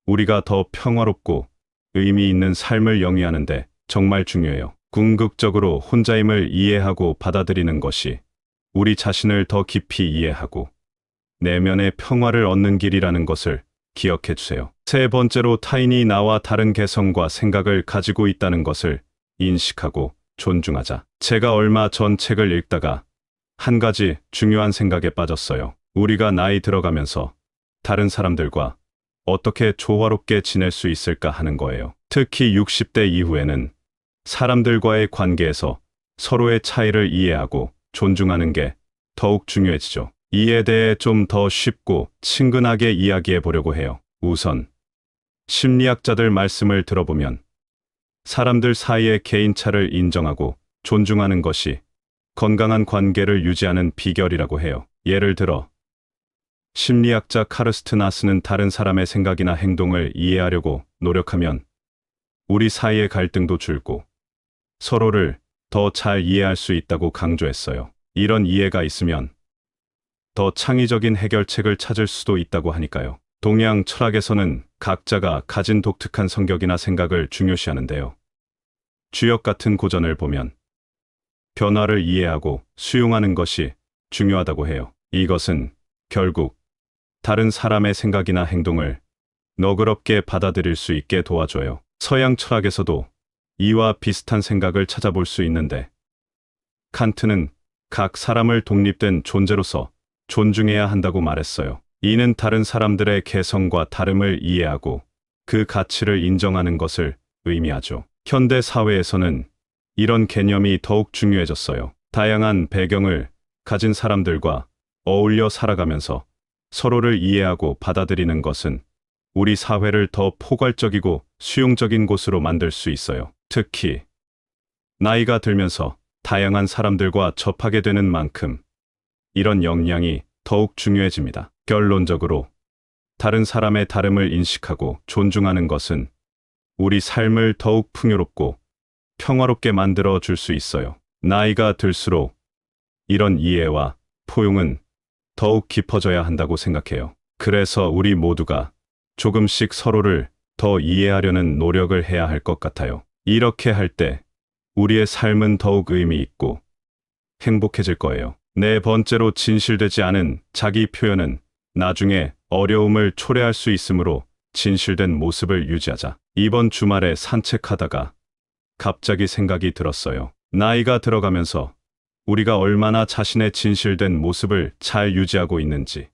우리가 더 평화롭고 의미 있는 삶을 영위하는데 정말 중요해요. 궁극적으로 혼자임을 이해하고 받아들이는 것이 우리 자신을 더 깊이 이해하고 내면의 평화를 얻는 길이라는 것을 기억해 주세요. 세 번째로, 타인이 나와 다른 개성과 생각을 가지고 있다는 것을 인식하고 존중하자. 제가 얼마 전 책을 읽다가 한 가지 중요한 생각에 빠졌어요. 우리가 나이 들어가면서 다른 사람들과 어떻게 조화롭게 지낼 수 있을까 하는 거예요. 특히 60대 이후에는 사람들과의 관계에서 서로의 차이를 이해하고 존중하는 게 더욱 중요해지죠. 이에 대해 좀 더 쉽고 친근하게 이야기해 보려고 해요. 우선 심리학자들 말씀을 들어보면 사람들 사이의 개인차를 인정하고 존중하는 것이 건강한 관계를 유지하는 비결이라고 해요. 예를 들어, 심리학자 카르스트 나스는 다른 사람의 생각이나 행동을 이해하려고 노력하면 우리 사이의 갈등도 줄고 서로를 더 잘 이해할 수 있다고 강조했어요. 이런 이해가 있으면 더 창의적인 해결책을 찾을 수도 있다고 하니까요. 동양 철학에서는 각자가 가진 독특한 성격이나 생각을 중요시하는데요. 주역 같은 고전을 보면 변화를 이해하고 수용하는 것이 중요하다고 해요. 이것은 결국 다른 사람의 생각이나 행동을 너그럽게 받아들일 수 있게 도와줘요. 서양 철학에서도 이와 비슷한 생각을 찾아볼 수 있는데, 칸트는 각 사람을 독립된 존재로서 존중해야 한다고 말했어요. 이는 다른 사람들의 개성과 다름을 이해하고 그 가치를 인정하는 것을 의미하죠. 현대 사회에서는 이런 개념이 더욱 중요해졌어요. 다양한 배경을 가진 사람들과 어울려 살아가면서 서로를 이해하고 받아들이는 것은 우리 사회를 더 포괄적이고 수용적인 곳으로 만들 수 있어요. 특히 나이가 들면서 다양한 사람들과 접하게 되는 만큼 이런 역량이 더욱 중요해집니다. 결론적으로 다른 사람의 다름을 인식하고 존중하는 것은 우리 삶을 더욱 풍요롭고 평화롭게 만들어 줄 수 있어요. 나이가 들수록 이런 이해와 포용은 더욱 깊어져야 한다고 생각해요. 그래서 우리 모두가 조금씩 서로를 더 이해하려는 노력을 해야 할 것 같아요. 이렇게 할 때 우리의 삶은 더욱 의미 있고 행복해질 거예요. 네 번째로, 진실되지 않은 자기 표현은 나중에 어려움을 초래할 수 있으므로 진실된 모습을 유지하자. 이번 주말에 산책하다가 갑자기 생각이 들었어요. 나이가 들어가면서 우리가 얼마나 자신의 진실된 모습을 잘 유지하고 있는지.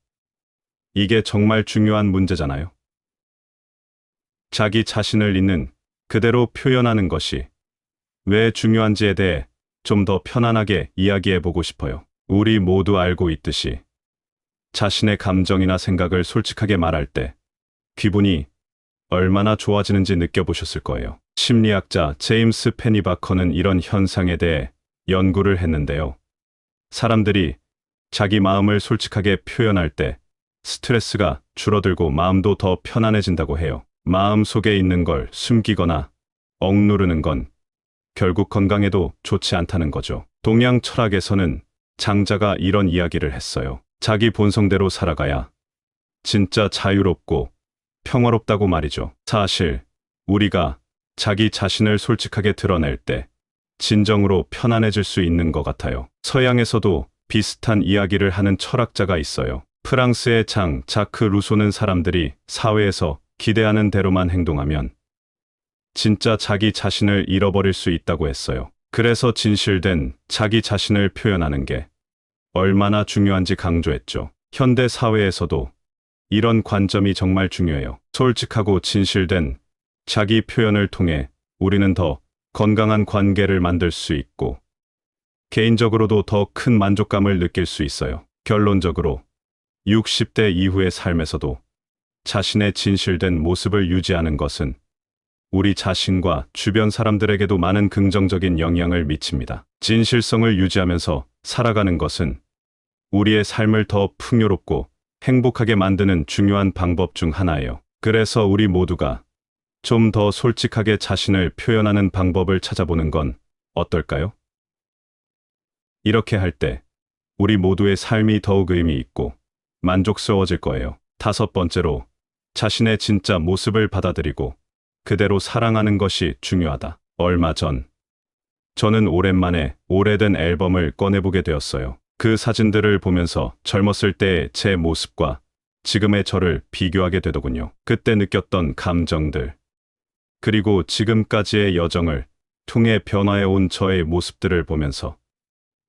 이게 정말 중요한 문제잖아요. 자기 자신을 있는 그대로 표현하는 것이 왜 중요한지에 대해 좀 더 편안하게 이야기해 보고 싶어요. 우리 모두 알고 있듯이 자신의 감정이나 생각을 솔직하게 말할 때 기분이 얼마나 좋아지는지 느껴보셨을 거예요. 심리학자 제임스 페니바커는 이런 현상에 대해 연구를 했는데요. 사람들이 자기 마음을 솔직하게 표현할 때 스트레스가 줄어들고 마음도 더 편안해진다고 해요. 마음 속에 있는 걸 숨기거나 억누르는 건 결국 건강에도 좋지 않다는 거죠. 동양 철학에서는 장자가 이런 이야기를 했어요. 자기 본성대로 살아가야 진짜 자유롭고 평화롭다고 말이죠. 사실 우리가 자기 자신을 솔직하게 드러낼 때 진정으로 편안해질 수 있는 것 같아요. 서양에서도 비슷한 이야기를 하는 철학자가 있어요. 프랑스의 장 자크 루소는 사람들이 사회에서 기대하는 대로만 행동하면 진짜 자기 자신을 잃어버릴 수 있다고 했어요. 그래서 진실된 자기 자신을 표현하는 게 얼마나 중요한지 강조했죠. 현대 사회에서도 이런 관점이 정말 중요해요. 솔직하고 진실된 자기 표현을 통해 우리는 더 건강한 관계를 만들 수 있고 개인적으로도 더 큰 만족감을 느낄 수 있어요. 결론적으로 60대 이후의 삶에서도 자신의 진실된 모습을 유지하는 것은 우리 자신과 주변 사람들에게도 많은 긍정적인 영향을 미칩니다. 진실성을 유지하면서 살아가는 것은 우리의 삶을 더 풍요롭고 행복하게 만드는 중요한 방법 중 하나예요. 그래서 우리 모두가 좀 더 솔직하게 자신을 표현하는 방법을 찾아보는 건 어떨까요? 이렇게 할 때 우리 모두의 삶이 더욱 의미 있고 만족스러워질 거예요. 다섯 번째로, 자신의 진짜 모습을 받아들이고 그대로 사랑하는 것이 중요하다. 얼마 전 저는 오랜만에 오래된 앨범을 꺼내보게 되었어요. 그 사진들을 보면서 젊었을 때의 제 모습과 지금의 저를 비교하게 되더군요. 그때 느꼈던 감정들, 그리고 지금까지의 여정을 통해 변화해온 저의 모습들을 보면서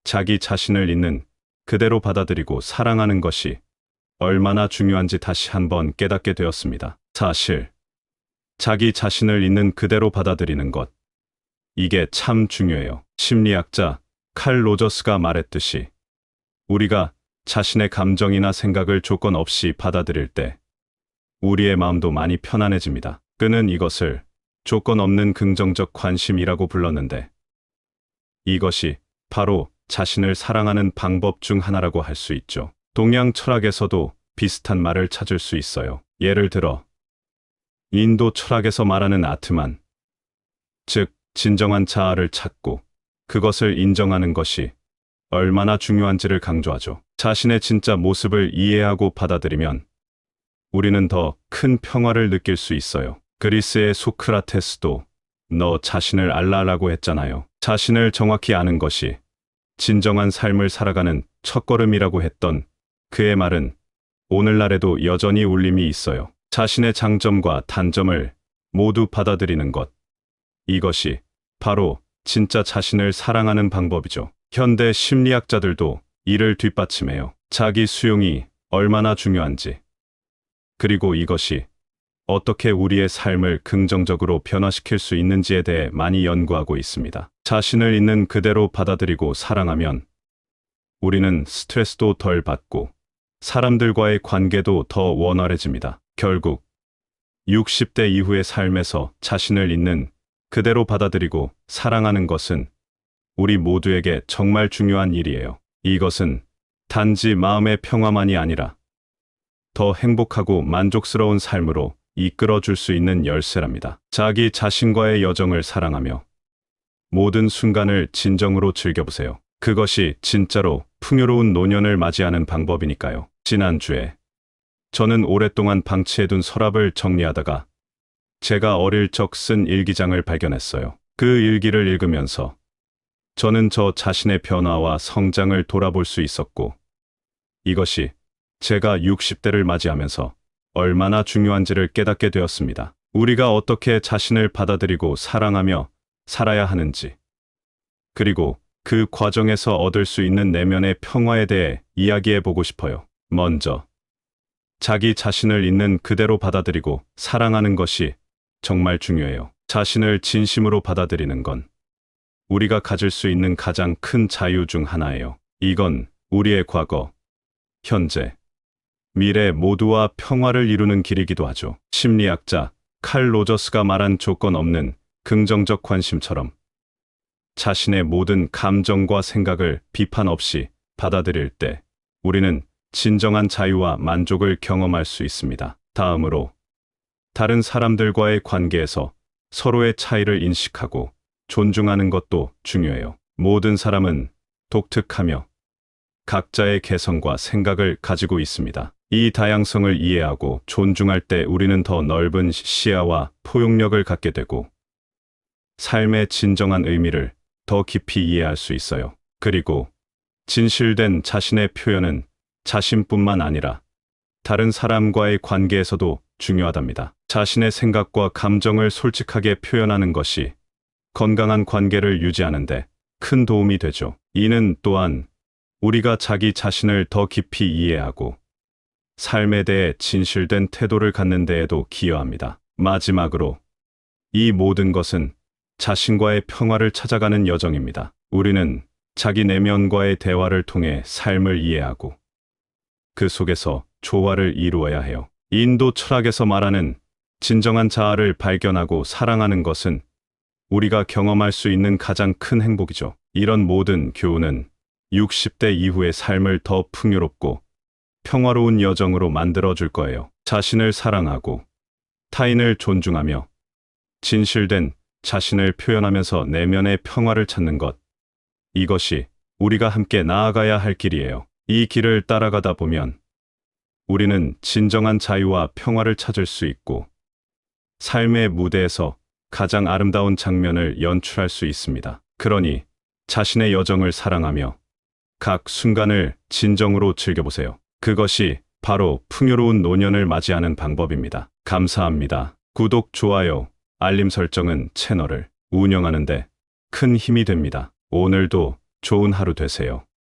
자기 자신을 있는 그대로 받아들이고 사랑하는 것이 얼마나 중요한지 다시 한번 깨닫게 되었습니다. 사실 자기 자신을 있는 그대로 받아들이는 것, 이게 참 중요해요. 심리학자 칼 로저스가 말했듯이 우리가 자신의 감정이나 생각을 조건 없이 받아들일 때 우리의 마음도 많이 편안해집니다. 그는 이것을 조건 없는 긍정적 관심이라고 불렀는데, 이것이 바로 자신을 사랑하는 방법 중 하나라고 할 수 있죠. 동양 철학에서도 비슷한 말을 찾을 수 있어요. 예를 들어 인도 철학에서 말하는 아트만, 즉 진정한 자아를 찾고 그것을 인정하는 것이 얼마나 중요한지를 강조하죠. 자신의 진짜 모습을 이해하고 받아들이면 우리는 더 큰 평화를 느낄 수 있어요. 그리스의 소크라테스도 너 자신을 알라라고 했잖아요. 자신을 정확히 아는 것이 진정한 삶을 살아가는 첫걸음이라고 했던 그의 말은 오늘날에도 여전히 울림이 있어요. 자신의 장점과 단점을 모두 받아들이는 것, 이것이 바로 진짜 자신을 사랑하는 방법이죠. 현대 심리학자들도 이를 뒷받침해요. 자기 수용이 얼마나 중요한지, 그리고 이것이 어떻게 우리의 삶을 긍정적으로 변화시킬 수 있는지에 대해 많이 연구하고 있습니다. 자신을 있는 그대로 받아들이고 사랑하면 우리는 스트레스도 덜 받고 사람들과의 관계도 더 원활해집니다. 결국 60대 이후의 삶에서 자신을 있는 그대로 받아들이고 사랑하는 것은 우리 모두에게 정말 중요한 일이에요. 이것은 단지 마음의 평화만이 아니라 더 행복하고 만족스러운 삶으로 이끌어줄 수 있는 열쇠랍니다. 자기 자신과의 여정을 사랑하며 모든 순간을 진정으로 즐겨보세요. 그것이 진짜로 풍요로운 노년을 맞이하는 방법이니까요. 지난주에 저는 오랫동안 방치해둔 서랍을 정리하다가 제가 어릴 적 쓴 일기장을 발견했어요. 그 일기를 읽으면서 저는 저 자신의 변화와 성장을 돌아볼 수 있었고, 이것이 제가 60대를 맞이하면서 얼마나 중요한지를 깨닫게 되었습니다. 우리가 어떻게 자신을 받아들이고 사랑하며 살아야 하는지, 그리고 그 과정에서 얻을 수 있는 내면의 평화에 대해 이야기해 보고 싶어요. 먼저, 자기 자신을 있는 그대로 받아들이고 사랑하는 것이 정말 중요해요. 자신을 진심으로 받아들이는 건 우리가 가질 수 있는 가장 큰 자유 중 하나예요. 이건 우리의 과거, 현재, 미래 모두와 평화를 이루는 길이기도 하죠. 심리학자 칼 로저스가 말한 조건 없는 긍정적 관심처럼 자신의 모든 감정과 생각을 비판 없이 받아들일 때 우리는 진정한 자유와 만족을 경험할 수 있습니다. 다음으로, 다른 사람들과의 관계에서 서로의 차이를 인식하고 존중하는 것도 중요해요. 모든 사람은 독특하며 각자의 개성과 생각을 가지고 있습니다. 이 다양성을 이해하고 존중할 때 우리는 더 넓은 시야와 포용력을 갖게 되고 삶의 진정한 의미를 더 깊이 이해할 수 있어요. 그리고 진실된 자신의 표현은 자신뿐만 아니라 다른 사람과의 관계에서도 중요하답니다. 자신의 생각과 감정을 솔직하게 표현하는 것이 건강한 관계를 유지하는 데 큰 도움이 되죠. 이는 또한 우리가 자기 자신을 더 깊이 이해하고 삶에 대해 진실된 태도를 갖는 데에도 기여합니다. 마지막으로, 이 모든 것은 자신과의 평화를 찾아가는 여정입니다. 우리는 자기 내면과의 대화를 통해 삶을 이해하고 그 속에서 조화를 이루어야 해요. 인도 철학에서 말하는 진정한 자아를 발견하고 사랑하는 것은 우리가 경험할 수 있는 가장 큰 행복이죠. 이런 모든 교훈은 60대 이후의 삶을 더 풍요롭고 평화로운 여정으로 만들어줄 거예요. 자신을 사랑하고 타인을 존중하며 진실된 자신을 표현하면서 내면의 평화를 찾는 것. 이것이 우리가 함께 나아가야 할 길이에요. 이 길을 따라가다 보면 우리는 진정한 자유와 평화를 찾을 수 있고 삶의 무대에서 가장 아름다운 장면을 연출할 수 있습니다. 그러니 자신의 여정을 사랑하며 각 순간을 진정으로 즐겨보세요. 그것이 바로 풍요로운 노년을 맞이하는 방법입니다. 감사합니다. 구독, 좋아요, 알림 설정은 채널을 운영하는데 큰 힘이 됩니다. 오늘도 좋은 하루 되세요.